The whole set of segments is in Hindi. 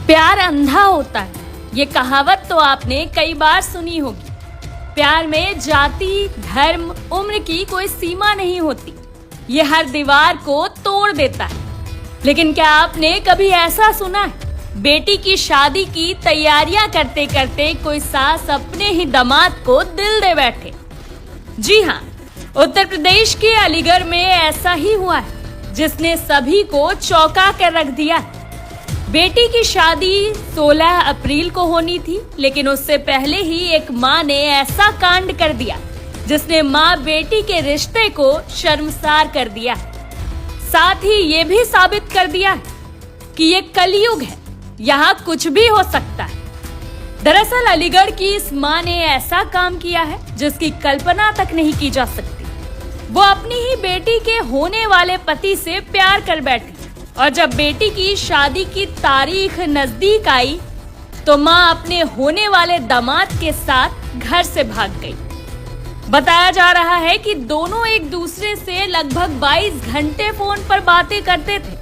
प्यार अंधा होता है, ये कहावत तो आपने कई बार सुनी होगी। प्यार में जाति, धर्म, उम्र की कोई सीमा नहीं होती। ये हर दीवार को तोड़ देता है। लेकिन क्या आपने कभी ऐसा सुना है, बेटी की शादी की तैयारियां करते करते कोई सास अपने ही दामाद को दिल दे बैठे? जी हाँ, उत्तर प्रदेश के अलीगढ़ में ऐसा ही हुआ है, जिसने सभी को चौंका कर रख दिया। बेटी की शादी 16 अप्रैल को होनी थी, लेकिन उससे पहले ही एक मां ने ऐसा कांड कर दिया जिसने मां बेटी के रिश्ते को शर्मसार कर दिया। साथ ही ये भी साबित कर दिया कि ये कलयुग है, यहाँ कुछ भी हो सकता है। दरअसल अलीगढ़ की इस मां ने ऐसा काम किया है जिसकी कल्पना तक नहीं की जा सकती। वो अपनी ही बेटी के होने वाले पति से प्यार कर बैठी, और जब बेटी की शादी की तारीख नजदीक आई तो मां अपने होने वाले दामाद के साथ घर से भाग गई। बताया जा रहा है कि दोनों एक दूसरे से लगभग 22 घंटे फोन पर बातें करते थे।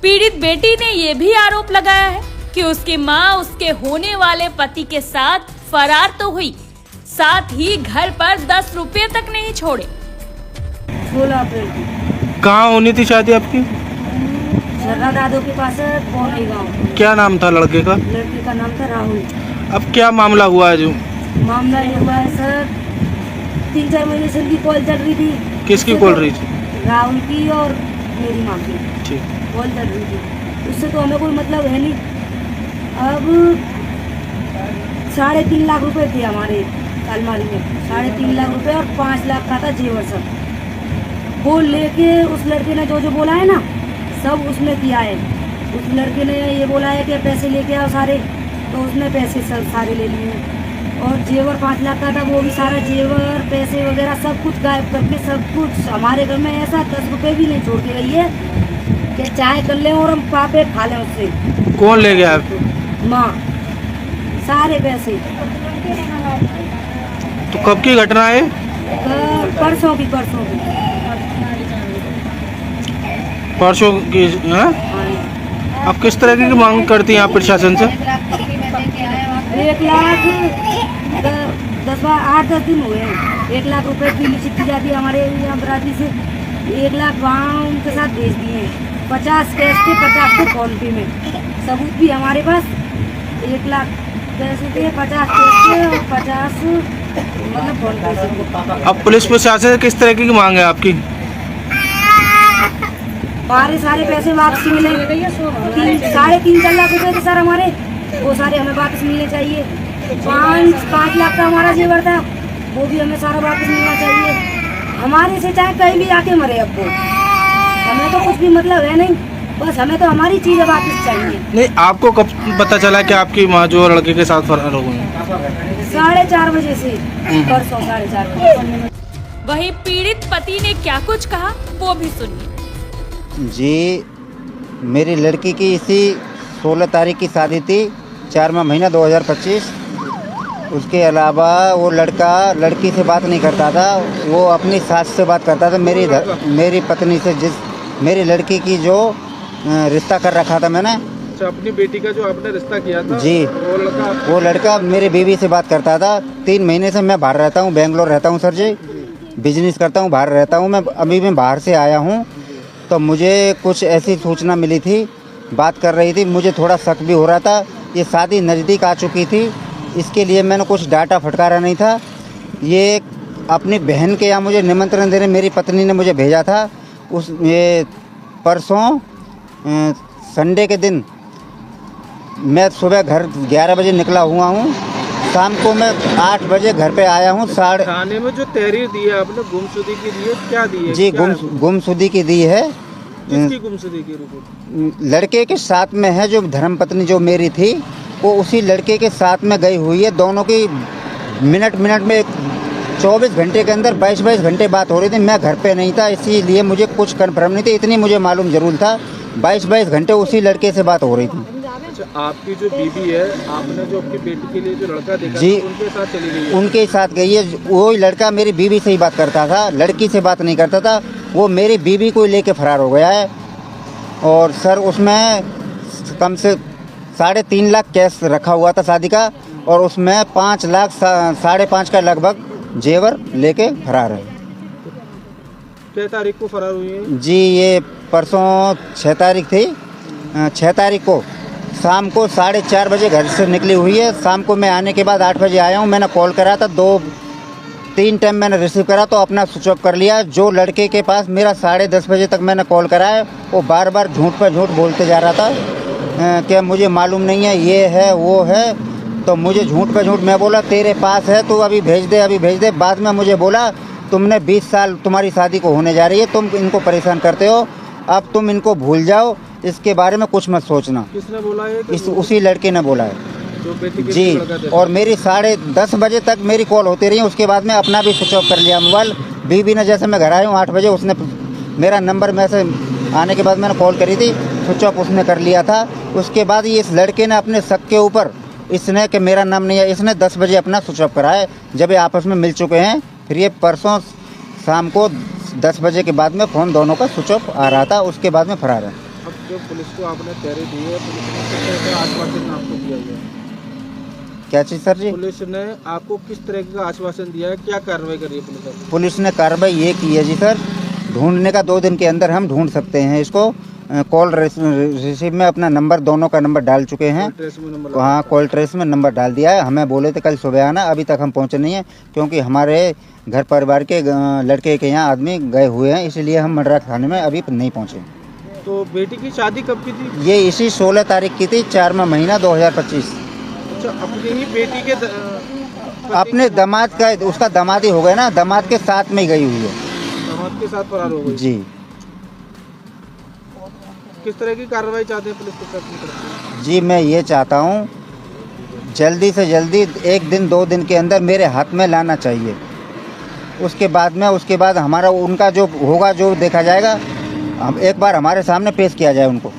पीड़ित बेटी ने यह भी आरोप लगाया है कि उसकी मां उसके होने वाले पति के साथ फरार तो हुई, साथ ही घर पर 10 रुपए तक नहीं छोड़े। 16 अप्रैल की। कहाँ होनी थी शादी आपकी? झर्रा दादू के पास पौनी गाँव। क्या नाम था लड़के का? लड़के का नाम था राहुल। अब क्या मामला हुआ है? जो मामला ये हुआ है सर, 3-4 महीने से उनकी कॉल चल रही थी। किसकी कॉल रही थी? राहुल की और मेरी माँ की ठीक। कॉल चल रही थी। उससे तो हमें कोई मतलब है नहीं। अब 3.5 लाख रुपए थे हमारे अलमारी में, 3.5 लाख रुपए और 5 लाख का था जेवर सब। वो लेके उस लड़के ने जो बोला है ना, सब उसने किया है। उस लड़के ने ये बोला है कि पैसे लेके आओ सारे, तो उसने पैसे सब सारे ले लिए। और जेवर 5 लाख का था, वो भी सारा जेवर, पैसे वगैरह सब कुछ गायब करके, सब कुछ हमारे घर में ऐसा 10 रुपए भी नहीं छोड़ के गई है कि चाय कर लें और हम पापे खा लें उससे। कौन ले गया आपको? माँ, सारे पैसे। तो कब की घटना है? परसों की। परसों की। हाँ? अब किस तरह की मांग करती हैं आप प्रशासन से? 1 लाख 8-10 दिन हुए हैं। 1 लाख रुपए की चिट्ठी जाती है हमारे यहाँ बराती से। 1 लाख वहाँ उनके साथ भेज दिए। 50 कैश थे, 50 थे फोन पे में। सबूत भी हमारे पास। 1 लाख कैश थे, 50 कैश थे और 50 मतलब फोन पे से। अब पुलिस प्रशासन से किस तरह की मांग है आपकी? हमारे सारे पैसे वापस मिले। 3.5 लाख रुपए थे सर हमारे, वो सारे हमें वापस मिलने चाहिए। 5 लाख का हमारा जेवर था, वो भी हमें सारा वापस मिलना चाहिए। हमारे से चाहे कहीं भी आके मरे, अब वो हमें तो कुछ भी मतलब है नहीं, बस हमें तो हमारी चीज़ें वापस चाहिए। नहीं, आपको कब पता चला कि आपकी माँ जो लड़के के साथ फरार हो गई? 4:30 बजे से, परसों 4:30 बजे। वहीं पीड़ित पति ने क्या कुछ कहा, वो भी सुनिए। जी, मेरी लड़की की इसी 16 तारीख की शादी थी, 4वां महीना 2025। उसके अलावा वो लड़का लड़की से बात नहीं करता था, वो अपनी सास से बात करता था। मेरी पत्नी से, मेरी लड़की की जो रिश्ता कर रखा था मैंने। अच्छा, अपनी बेटी का जो आपने रिश्ता किया था? जी, वो लड़का मेरी बीवी से बात करता था। 3 महीने से मैं बाहर रहता हूँ, बेंगलोर रहता हूँ सर जी, बिजनेस करता हूँ, बाहर रहता हूँ। मैं अभी मैं बाहर से आया हूँ, तो मुझे कुछ ऐसी सूचना मिली थी, बात कर रही थी, मुझे थोड़ा शक भी हो रहा था। ये शादी नज़दीक आ चुकी थी, इसके लिए मैंने कुछ डाटा फटकारा नहीं था। ये अपनी बहन के यहाँ मुझे निमंत्रण देने मेरी पत्नी ने मुझे भेजा था। ये परसों संडे के दिन मैं सुबह घर 11 बजे निकला हुआ हूँ, शाम को मैं 8 बजे घर पे आया हूँ। थाने में जो तहरीर दी है आपने गुमशुदगी की दी है, क्या दी है? जी, गुमशुदगी की दी है। किसकी गुमशुदगी की रिपोर्ट? लड़के के साथ में है, जो धर्मपत्नी जो मेरी थी, वो उसी लड़के के साथ में गई हुई है। दोनों की मिनट में 24 घंटे के अंदर 22 घंटे बात हो रही थी। मैं घर पे नहीं था, इसीलिए मुझे कुछ कन्फर्म नहीं थी। इतनी मुझे मालूम जरूर था, 22 घंटे उसी लड़के से बात हो रही थी। अच्छा, आपकी जो बीवी है, आपने जो अपनी बेटी के लिए जो लड़का देखा जी, उनके साथ चली गई है? उनके साथ गई है। वो लड़का मेरी बीवी से ही बात करता था, लड़की से बात नहीं करता था। वो मेरी बीवी को लेके फरार हो गया है। और सर उसमें कम से 3.5 लाख कैश रखा हुआ था शादी का, और उसमें 5 लाख 5.5 का लगभग जेवर लेके फरार है। क्या तारीख को फरार हुई है? जी ये परसों 6 तारीख थी, 6 तारीख को शाम को 4:30 बजे घर से निकली हुई है। शाम को मैं आने के बाद 8 बजे आया हूँ। मैंने कॉल करा था, 2-3 टाइम मैंने रिसीव करा तो अपना स्विच ऑफ कर लिया। जो लड़के के पास मेरा 10:30 बजे तक मैंने कॉल करा है, वो बार बार झूठ पर झूठ बोलते जा रहा था कि मुझे मालूम नहीं है, ये है वो है। तो मुझे झूठ पर झूठ, मैं बोला तेरे पास है तो अभी भेज दे, अभी भेज दे। बाद में मुझे बोला तुमने 20 साल तुम्हारी शादी को होने जा रही है, तुम इनको परेशान करते हो, अब तुम इनको भूल जाओ, इसके बारे में कुछ मत सोचना। किसने बोला है? उसी लड़के ने बोला है जो बेटी के जी। लड़का था। और मेरी 10:30 बजे तक मेरी कॉल होती रही, उसके बाद में अपना भी स्विच ऑफ कर लिया मोबाइल। बीवी ने, जैसे मैं घर आया हूँ 8 बजे, उसने मेरा नंबर में से आने के बाद मैंने कॉल करी थी, स्विच ऑफ उसने कर लिया था। उसके बाद ये इस लड़के ने अपने शक के ऊपर, इसने कि मेरा नाम नहीं है, इसने 10 बजे अपना स्विच ऑफ करा है, जब ये आपस में मिल चुके हैं। फिर ये परसों शाम को 10 बजे के बाद में फ़ोन दोनों का स्विच ऑफ आ रहा था, उसके बाद में फरार है। अब जो पुलिस को आपने तैयारी दी है, पुलिस ने किस तरह का आश्वासन आपको दिया है? क्या चीज़ सर जी? पुलिस ने आपको किस तरह का आश्वासन दिया है, क्या कार्रवाई कर रही है पुलिस अब? पुलिस ने कार्रवाई ये की है जी सर, ढूंढने का 2 दिन के अंदर हम ढूंढ सकते हैं इसको। कॉल रिसीव में अपना नंबर, दोनों का नंबर डाल चुके हैं। ट्रेस में नंबर हाँ, कॉल ट्रेस में नंबर डाल दिया है। हमें बोले थे कल सुबह आना, अभी तक हम पहुँचे नहीं हैं, क्योंकि हमारे घर परिवार के लड़के के यहाँ आदमी गए हुए हैं, इसलिए हम मंडरा थाने में अभी नहीं पहुँचे। तो बेटी की शादी कब की थी? ये इसी 16 तारीख की थी, 4वां महीना 2025। अच्छा, अपनी ही बेटी के अपने दामाद का, उसका दामाद ही हो गया ना, दामाद के साथ में ही गई हुई है। दामाद के साथ फरार हो गई जी। किस तरह की कार्रवाई चाहते हैं पुलिस प्रशासन की तरफ से? जी मैं ये चाहता हूँ जल्दी से जल्दी 1 दिन 2 दिन के अंदर मेरे हाथ में लाना चाहिए। उसके बाद हमारा उनका जो होगा, जो देखा जाएगा, हम एक बार हमारे सामने पेश किया जाए उनको।